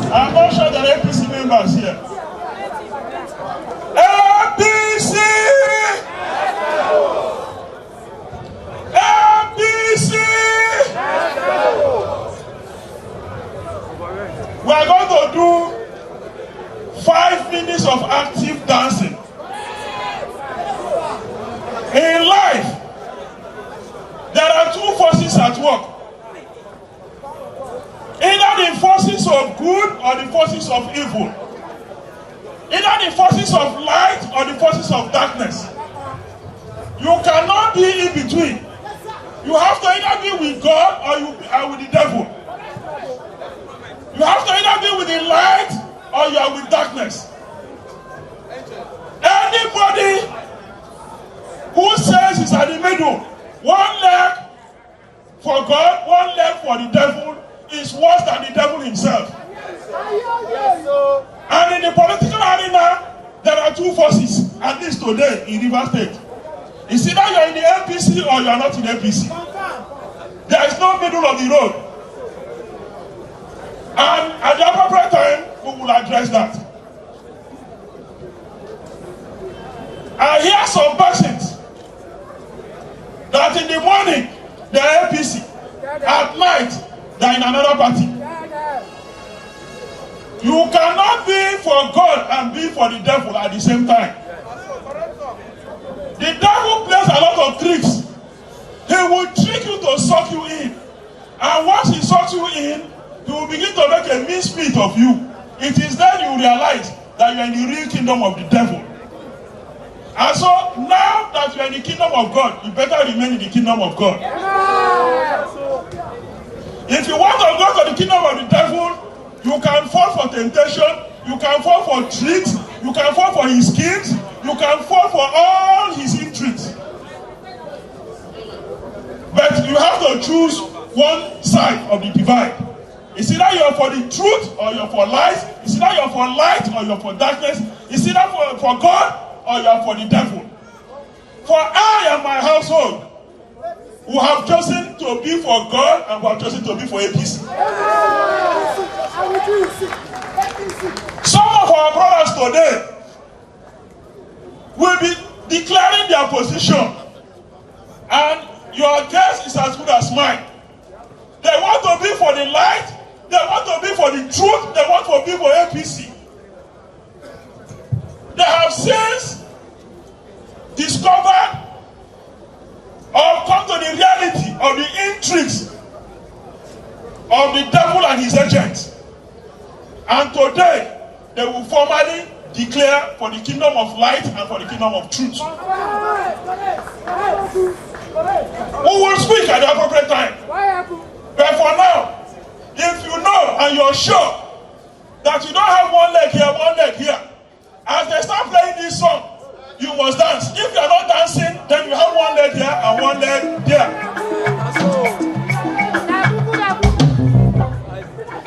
I'm not sure there are APC members here. APC! APC! We are going to do 5 minutes of active dancing. In life, there are 2 forces at work. Either the forces of good or the forces of evil. Either the forces of light or the forces of darkness. You cannot be in between. You have to either be with God or you are with the devil. You have to either be with the light or you are with darkness. Anybody who says he's at the middle, one leg for God, one leg for the devil, is worse than the devil himself. And in the political arena, there are 2 forces, at least today in Rivers State. It's either you are in the APC or you are not in the APC. There is no middle of the road. And at the appropriate time, we will address that. I hear some persons that in the morning, they are APC. At night, they are in another party. You cannot be for God and be for the devil at the same time. The devil plays a lot of tricks. He will trick you to suck you in. And once he sucks you in, he will begin to make a mincemeat of you. It is then you realize that you are in the real kingdom of the devil. And so now that you are in the kingdom of God, you better remain in the kingdom of God. If you want to go to the kingdom of the devil, you can fall for temptation, you can fall for tricks, you can fall for his schemes, you can fall for all his intrigues. But you have to choose one side of the divide. It's either you're for the truth or you're for lies. It's either you're for light or you're for darkness. It's either for God or you're for the devil. For I and my household who have chosen to be for God and who have chosen to be for APC. Some of our brothers today will be declaring their position, and your guess is as good as mine. They want to be for the light, they want to be for the truth, they want to be for APC. They have since discovered or come to the reality of the intrigues of the devil and his agents. And today, they will formally declare for the kingdom of light and for the kingdom of truth. Who will speak at the appropriate time? But for now, if you know and you're sure that you don't have one leg here, one leg here, as they start playing this song, you must dance. If you are not dancing, then you have one leg here and one leg there.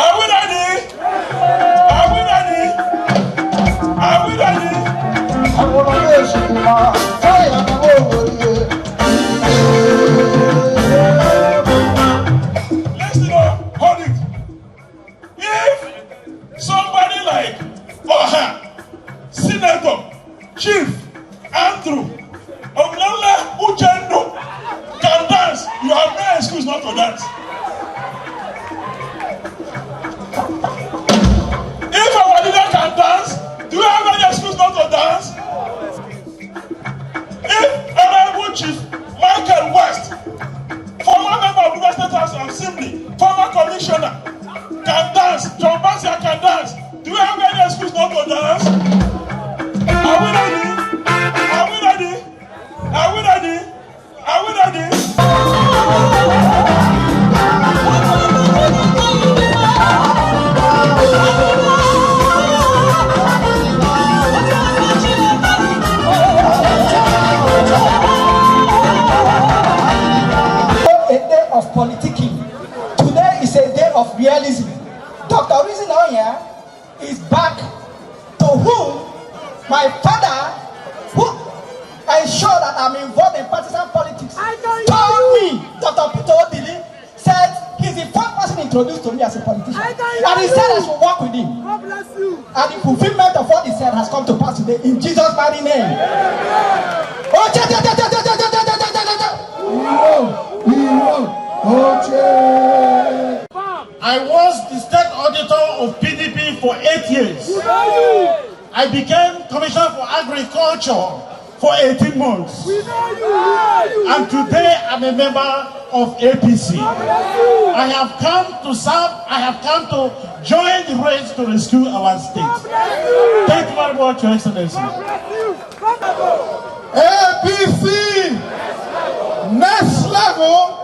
Are we ready? Are we ready? Are we ready? Listen up, hold it. If so Chief Andrew Ognole Uchendo can dance, you have no excuse not to dance. If our leader can dance, do you have any excuse not to dance? If Honorable Chief Michael West, former member of the State House of Assembly, former commissioner, can dance, John Basia can dance, do you have any excuse not to dance? Are we ready? Are we ready? Are we ready? Are we ready? A day of politicking. Today is a day of realism. Dr. Reason Onya is back, to whom my father, who ensured that I'm involved in partisan politics, told me, Dr. Peter Odili, said he's the first person introduced to me as a politician. And he said I should work with him. God bless you. And the fulfillment of what he said has come to pass today in Jesus' mighty name. I was the state auditor of PDP for 8 years. I became commissioner for agriculture for 18 months. And today I'm a member of APC. I have come to serve, I have come to join the race to rescue our state. Thank you very much, Your Excellency. APC, next level.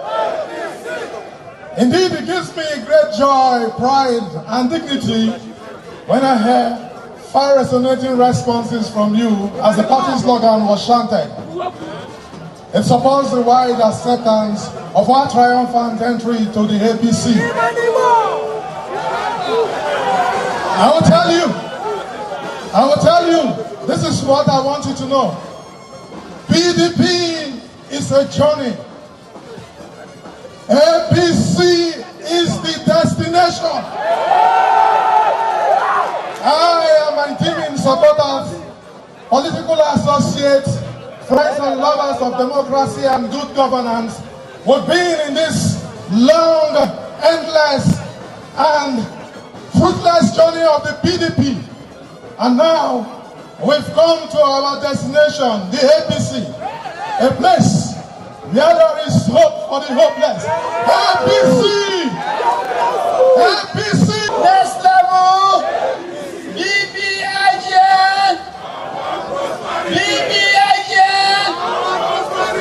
Indeed, it gives me great joy, pride, and dignity when I hear far resonating responses from you as the party slogan was chanted. It supports the wide acceptance of our triumphant entry to the APC. I will tell you, this is what I want you to know. PDP is a journey. APC is the destination. I am an team in support of political associates, friends and lovers of democracy and good governance. We've been in this long, endless, and fruitless journey of the PDP. And now, we've come to our destination, the APC, a place where there is hope for the hopeless. APC! APC! Next level, BBIGN,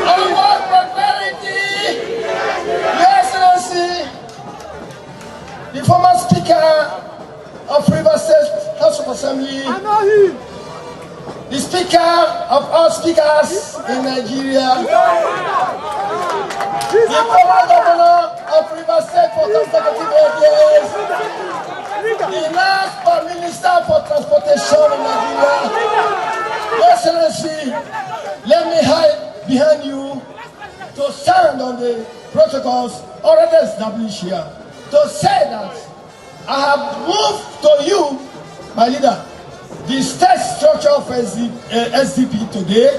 Award Prosperity, Your Excellency, the former Speaker of Rivers State House of Assembly, the Speaker of all speakers in Nigeria, the former Governor of Rivers State for consecutive 8 years, the last Minister for Transportation in Nigeria. Your Excellency, let me hide behind you to stand on the protocols already established here, to say that I have moved to you, my leader, the state structure of SDP today,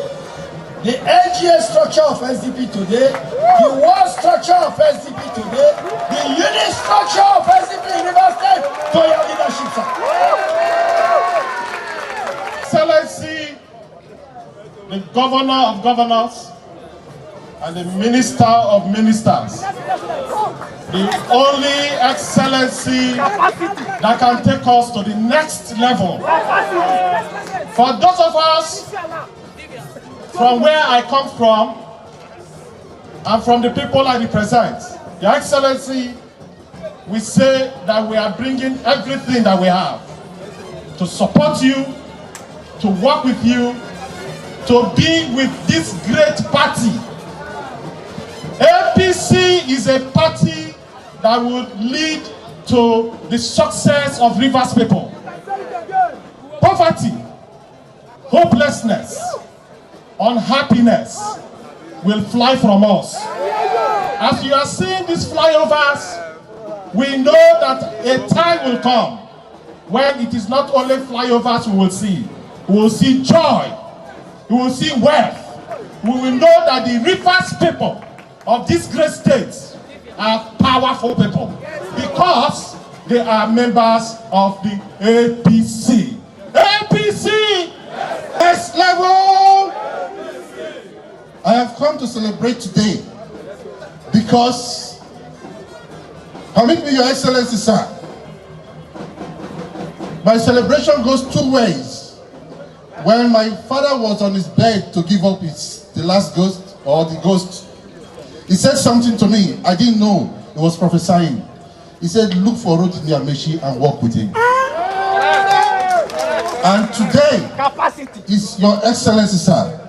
the LGA structure of SDP today, the world structure of SDP today, the unit structure of SDP in Rivers State for your leadership, sir. Excellency, the Governor of Governors and the Minister of Ministers, the only excellency that can take us to the next level. For those of us from where I come from and from the people I represent, Your Excellency, we say that we are bringing everything that we have to support you, to work with you, to be with this great party. APC is a party that would lead to the success of Rivers people. Poverty, hopelessness, unhappiness will fly from us. As you are seeing these flyovers, we know that a time will come when it is not only flyovers we will see. We will see joy, we will see wealth. We will know that the Rivers people of this great state are powerful people because they are members of the APC. APC! Next level! I have come to celebrate today because, permit me, Your Excellency, sir, my celebration goes two ways. When my father was on his bed to give up the last ghost, or the ghost, he said something to me. I didn't know he was prophesying. He said, look for Rotimi Amaechi and walk with him. And today is Your Excellency, sir,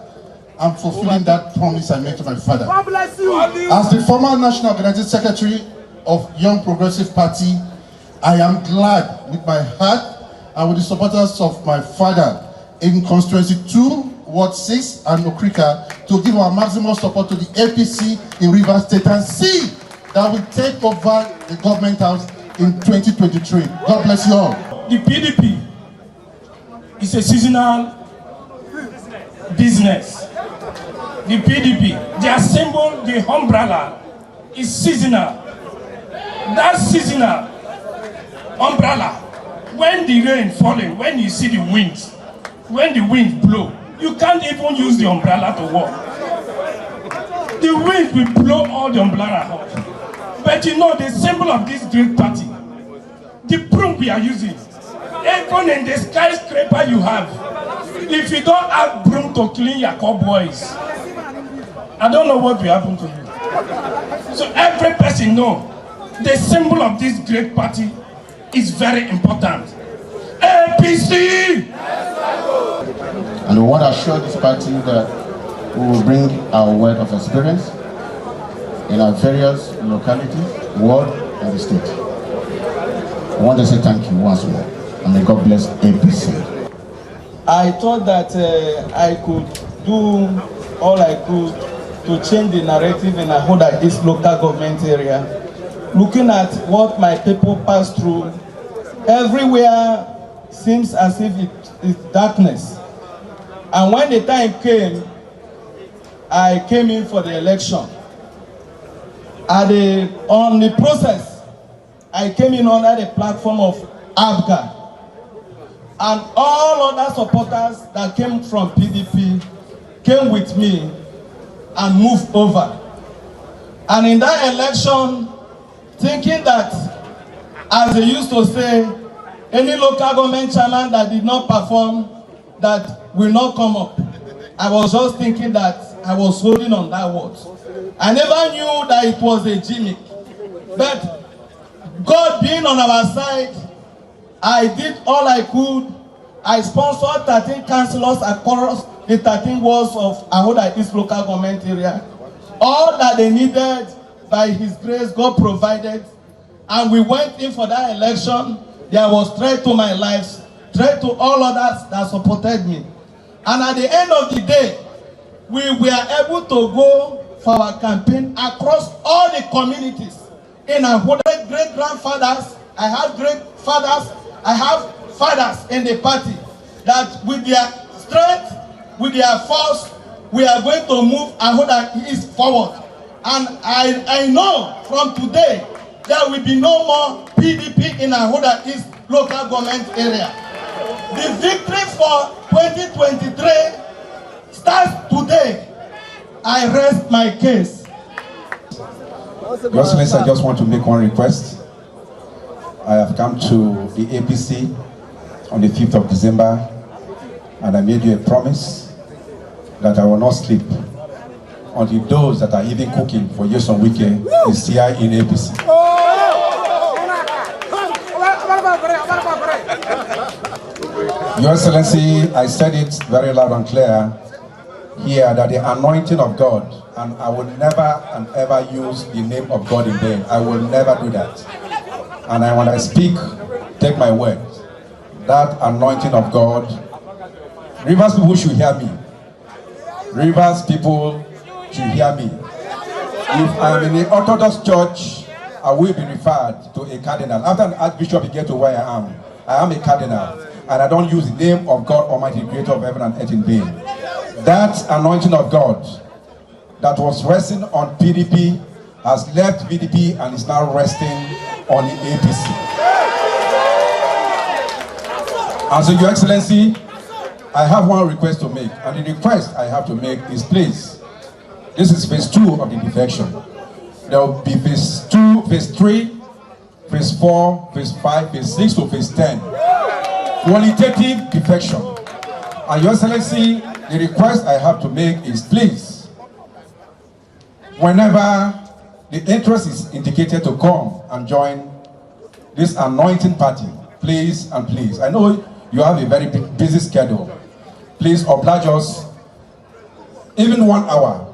I'm fulfilling that promise I made to my father. God bless you. As the former National Organizing Secretary of Young Progressive Party, I am glad with my heart and with the supporters of my father in Constituency 2, Ward 6 and Okrika to give our maximum support to the APC in Rivers State and see that we take over the government house in 2023. God bless you all. The PDP is a seasonal business. The PDP, their symbol, the umbrella, is seasonal. That seasonal umbrella, when the rain falling, when you see the winds, when the wind blow, you can't even use the umbrella to walk. The wind will blow all the umbrella out. But you know the symbol of this great party, the broom we are using, even in the skyscraper you have, if you don't have broom to clean your cowboys, I don't know what will happen to you. So every person knows the symbol of this great party is very important. APC! And we want to assure this party that we will bring our word of experience in our various localities, ward, and the state. I want to say thank you once more, and may God bless APC. I thought that I could do all I could to change the narrative in Ahoda East local government area. Looking at what my people pass through, everywhere seems as if it is darkness. And when the time came, I came in for the election. On the process, I came in under the platform of ABGA. And all other supporters that came from PDP came with me and moved over. And in that election, thinking that, as they used to say, any local government chairman that did not perform, that will not come up. I was just thinking that I was holding on that word. I never knew that it was a gimmick. But God being on our side, I did all I could. I sponsored 13 councillors across the 13 wards of Ahoda East local government area. All that they needed, by His grace, God provided. And we went in for that election. There was threat to my life, threat to all others that supported me. And at the end of the day, we were able to go for our campaign across all the communities. In Ahoda, great-grandfathers, I have great fathers, I have fathers in the party that with their strength, with their force, we are going to move Ahoda East forward. And I know from today there will be no more PDP in Ahoda East local government area. The victory for 2023 starts today. I rest my case. Your Excellency, I just want to make one request. I have come to the APC on the 5th of December, and I made you a promise that I will not sleep until those that are even cooking for Nyesom Wike is here in APC. Your Excellency, I said it very loud and clear here that the anointing of God, and I will never and ever use the name of God in vain. I will never do that. And when I speak, take my word, that anointing of God, Rivers people should hear me. Rivers people should hear me. If I'm in the Orthodox Church, I will be referred to a cardinal. After an archbishop, you get to where I am a cardinal. and I don't use the name of God Almighty, creator of heaven and earth in vain. That anointing of God that was resting on PDP has left PDP and is now resting on the APC. And so, Your Excellency, I have one request to make, and the request I have to make is, please, this is phase 2 of the defection. There will be phase 2, phase 3, phase 4, phase 5, phase 6 to phase 10. Qualitative defection. And Your Excellency, the request I have to make is, please, whenever the interest is indicated to come and join this anointing party, please and please. I know you have a very busy schedule. Please oblige us even 1 hour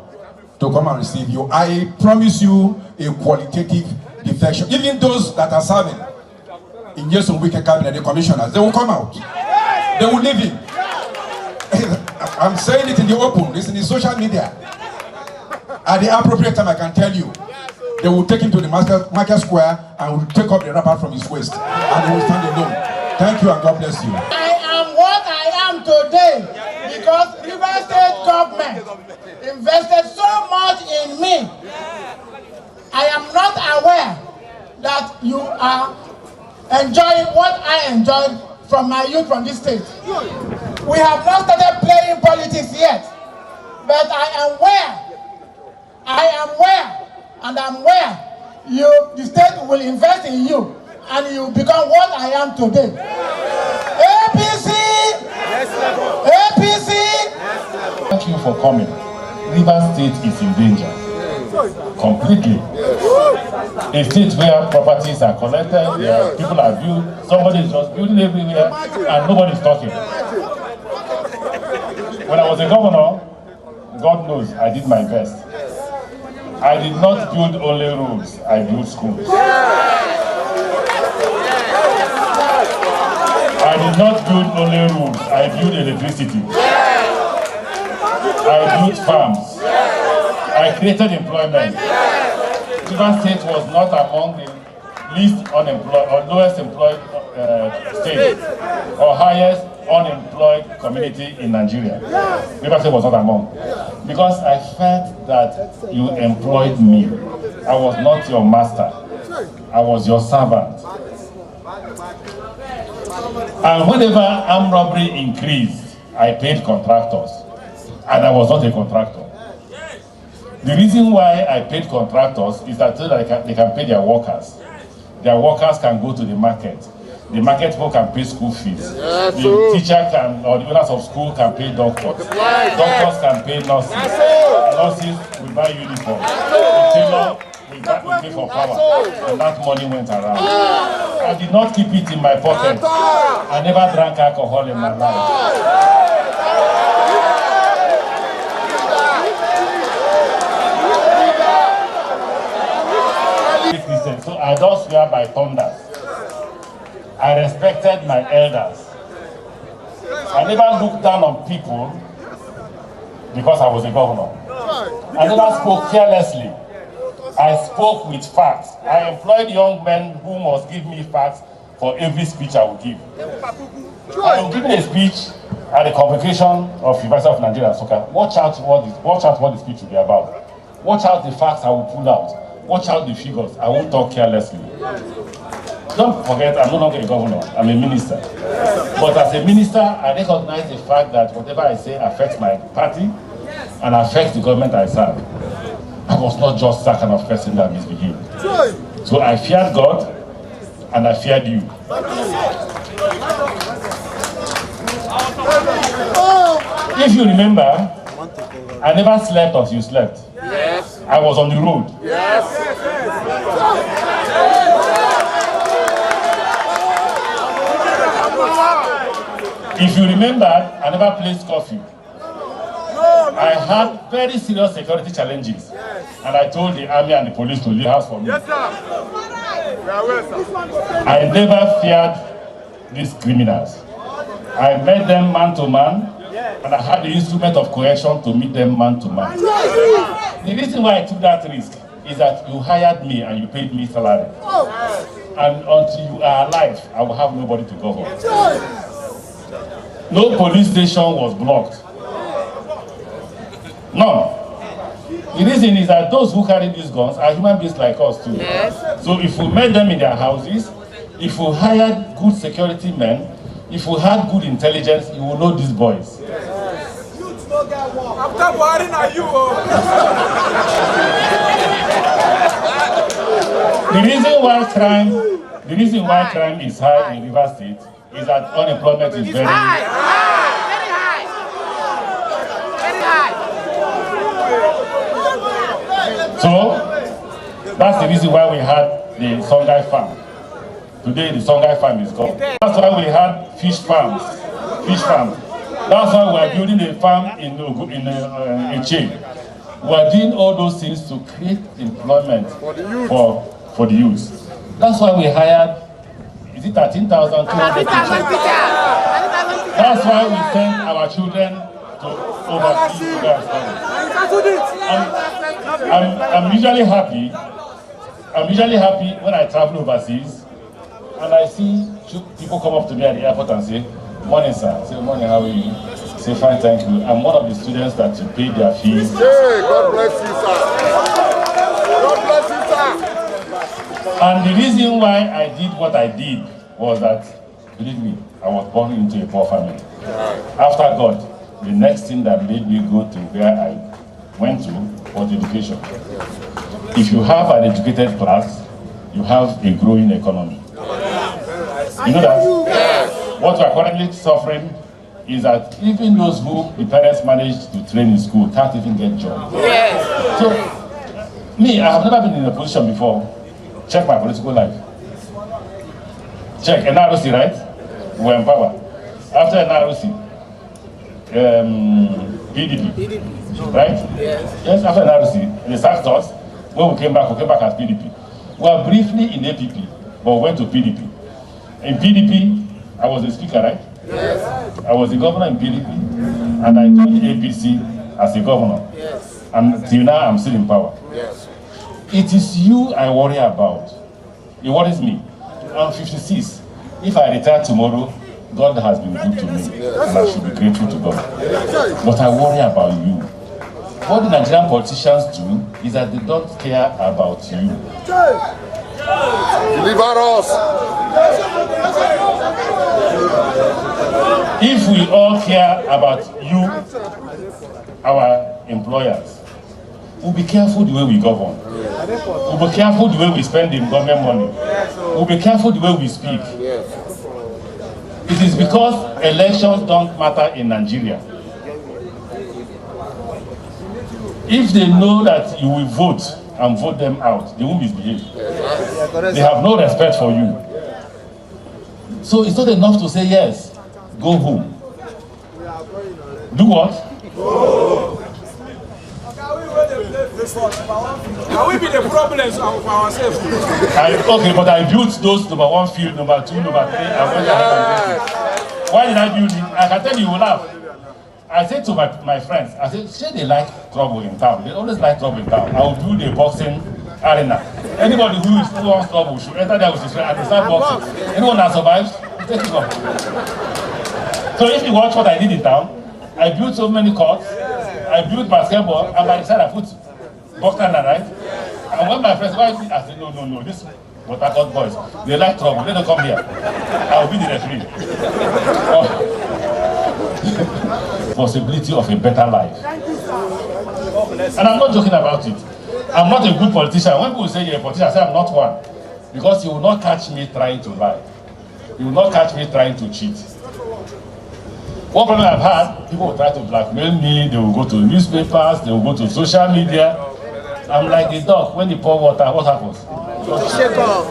to come and receive you. I promise you a qualitative defection. Even those that are serving in Nyesom Wike cabinet, the commissioners, they will come out. They will leave it. I'm saying it in the open, it's in the social media. At the appropriate time, I can tell you, they will take him to the market square and will take up the wrapper from his waist, and he will stand alone. Thank you and God bless you. I am what I am today because Rivers State government invested so much in me. I am not aware that you are enjoying what I enjoyed from my youth from this state. We have not started playing politics yet, but I'm where the state will invest in you and you become what I am today. APC! APC! Thank you for coming. Rivers State is in danger. Completely. A state where properties are collected, where people are built, somebody is just building everywhere, and nobody is talking. When I was a governor, God knows I did my best. I did not build only roads, I built schools. I did not build only roads, I built electricity. I built farms. I created employment. Rivers State was not among the least unemployed or lowest employed states or highest unemployed community in Nigeria. Rivers State was not among. Because I felt that you employed me. I was not your master. I was your servant. And whenever armed robbery increased, I paid contractors. And I was not a contractor. The reason why I paid contractors is that so that they can pay their workers. Their workers can go to the market. The market people can pay school fees. The teacher can, or the owners of school can pay doctors. Doctors can pay nurses. Nurses will buy uniforms. The tailor will pay for power. And that money went around. I did not keep it in my pocket. I never drank alcohol in my life. So I don't swear by thunder. I respected my elders. I never looked down on people because I was a governor. I never spoke carelessly. I spoke with facts. I employed young men who must give me facts for every speech I will give. I am giving a speech at the convocation of University of Nigeria Soccer. Watch out what the speech will be about. Watch out the facts I will pull out. Watch out the figures. I won't talk carelessly. Don't forget, I'm no longer a governor. I'm a minister. But as a minister, I recognize the fact that whatever I say affects my party and affects the government I serve. I was not just that kind of person that misbehaved. So I feared God and I feared you. If you remember, I never slept until you slept. Yes. I was on the road. Yes. If you remember, I never placed curfew. I had very serious security challenges. And I told the army and the police to leave the house for me. Yes, sir. I never feared these criminals. I met them man to man. And I had the instrument of coercion to meet them man to man. The reason why I took that risk is that you hired me and you paid me salary. And until you are alive, I will have nobody to govern. No police station was blocked. None. The reason is that those who carry these guns are human beings like us too. Yes. So if we met them in their houses, if we hired good security men, if we had good intelligence, you will know these boys. After worrying are you? The reason why crime is high in Rivers State is that unemployment is very high. So that's the reason why we had the Songhai farm. Today the Songhai farm is gone. That's why we had fish farms. That's why we are building a farm in Eche. We are doing all those things to create employment for the youth. That's why we hired, is it 13,200 teachers? That's why we send our children to overseas to go and study. I'm usually happy when I travel overseas and I see people come up to me at the airport and say, "Morning, sir." I say, "Morning, how are you?" Say, "Fine, thank you." I'm one of the students that you pay their fees. Hey, God bless you, sir. God bless you, sir. And the reason why I did what I did was that, believe me, I was born into a poor family. After God, the next thing that made me go to where I went to was education. If you have an educated class, you have a growing economy. You know that? What we are currently suffering is that even those who the parents managed to train in school can't even get jobs. Yes. So, me, I have never been in a position before. Check my political life. Check NRC, right? We're in power. After NRC, PDP, right? Yes, after NRC, they sacked us. When we came back as PDP. We were briefly in APP, but we went to PDP. In PDP, I was the speaker, right? Yes. I was the governor in PDP, and I joined APC as a governor. Yes. And till now, I'm still in power. Yes. It is you I worry about. It worries me. I'm 56. If I retire tomorrow, God has been good to me, and I should be grateful to God. But I worry about you. What the Nigerian politicians do is that they don't care about you. Deliver us. If we all care about you, our employers, we'll be careful the way we govern. We'll be careful the way we spend the government money. We'll be careful the way we speak. It is because elections don't matter in Nigeria. If they know that you will vote and vote them out, they won't misbehave. They have no respect for you. So it's not enough to say yes, go home. Do what? Can we be the problems of ourselves? Okay, but I built those number 1 field, number 2, number 3. I went ahead and built it. Why did I build it? I can tell you will laugh. I said to my friends, I said, say they like trouble in town. They always like trouble in town. I will build a boxing arena. Anybody who wants trouble should enter there with his friend and they start boxing. Anyone that survives, take it off. So if you watch what I did in town, I built so many courts. I built basketball, and by the side I put boxing arena, right? And when my friends, I said, no, this Port Harcourt boys, they like trouble. They don't come here. I will be the referee. Possibility of a better life. And I'm not joking about it. I'm not a good politician. When people say you're a politician, I say I'm not one. Because you will not catch me trying to lie. You will not catch me trying to cheat. One problem I've had, people will try to blackmail me, they will go to newspapers, they will go to social media. I'm like the dog, when they pour water, what happens? Shake off.